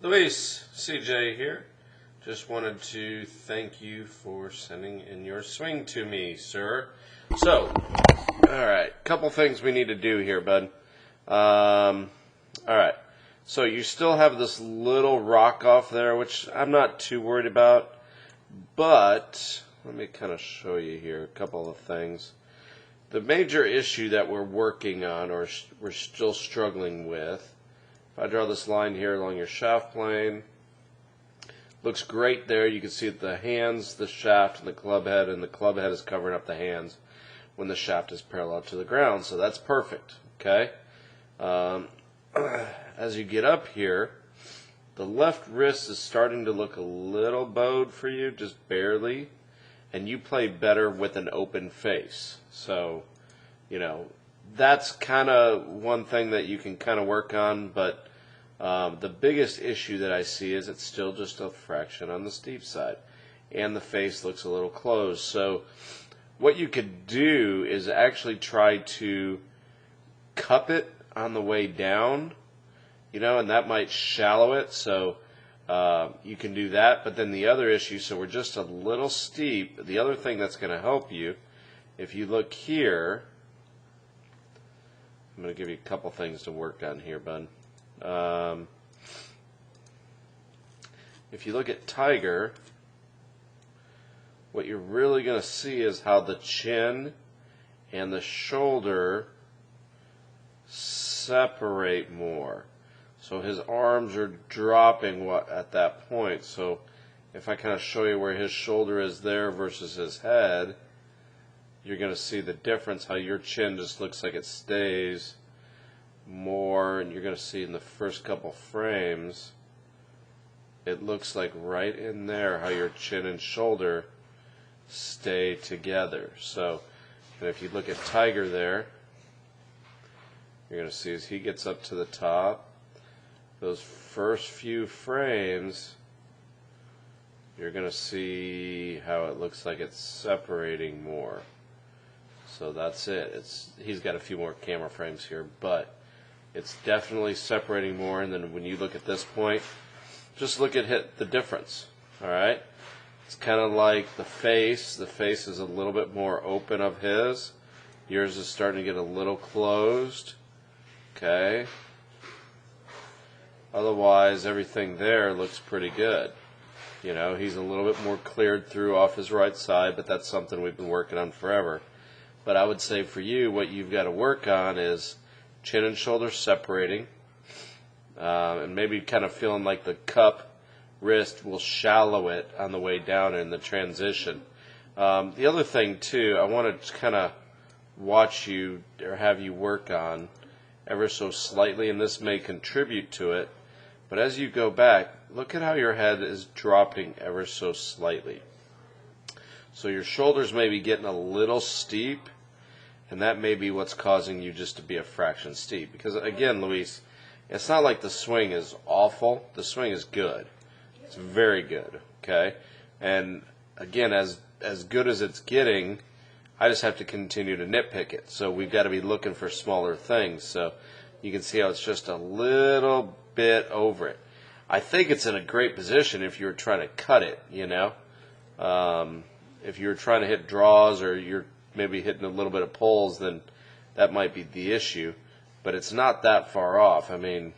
Luis, CJ here. Just wanted to thank you for sending in your swing to me, sir. So, alright, couple things we need to do here, bud. Alright, so you still have this little rock off there, which I'm not too worried about, but let me kind of show you here a couple of things. The major issue that we're working on, or we're still struggling with, if I draw this line here along your shaft plane, looks great there. You can see the hands, the shaft, and the club head is covering up the hands when the shaft is parallel to the ground, so that's perfect, okay? As you get up here, the left wrist is starting to look a little bowed for you, just barely, and you play better with an open face. So, you know, that's kind of one thing that you can kind of work on, but the biggest issue that I see is it's still just a fraction on the steep side, and the face looks a little closed. So what you could do is actually try to cup it on the way down, you know, and that might shallow it, so you can do that. But then the other issue, so we're just a little steep, the other thing that's going to help you, if you look here, I'm going to give you a couple things to work on here, bud. If you look at Tiger, what you're really going to see is how the chin and the shoulder separate more. So his arms are dropping at that point. So if I kind of show you where his shoulder is there versus his head, you're going to see the difference, how your chin just looks like it stays more, and you're going to see in the first couple frames, it looks like right in there how your chin and shoulder stay together. So, and if you look at Tiger there, you're going to see as he gets up to the top, those first few frames, you're going to see how it looks like it's separating more. So that's it. He's got a few more camera frames here, but it's definitely separating more. And then when you look at this point, just look at the difference. All right, it's kind of like the face. The face is a little bit more open of his. Yours is starting to get a little closed. Okay. Otherwise, everything there looks pretty good. You know, he's a little bit more cleared through off his right side, but that's something we've been working on forever. But I would say for you, what you've got to work on is chin and shoulder separating, and maybe kind of feeling like the cup wrist will shallow it on the way down in the transition. The other thing, too, I want to kind of watch you or have you work on ever so slightly, and this may contribute to it, but as you go back, look at how your head is dropping ever so slightly. So your shoulders may be getting a little steep, and that may be what's causing you just to be a fraction steep. Because again, Luis, it's not like the swing is awful. The swing is good. It's very good, okay? And again, as good as it's getting, I just have to continue to nitpick it. So we've got to be looking for smaller things. So you can see how it's just a little bit over it. I think it's in a great position if you're trying to cut it, you know. If you're trying to hit draws or you're maybe hitting a little bit of pulls, then that might be the issue. But it's not that far off. I mean,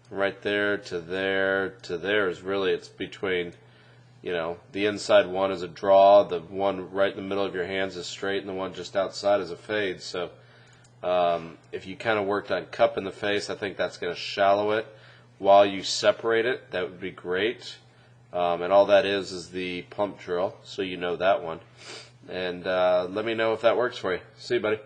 right there to there to there is really, it's between, you know, the inside one is a draw, the one right in the middle of your hands is straight, and the one just outside is a fade. So if you kind of worked on cupping the face, I think that's going to shallow it while you separate it. That would be great. And all that is the pump drill, so you know that one. And let me know if that works for you. See you, buddy.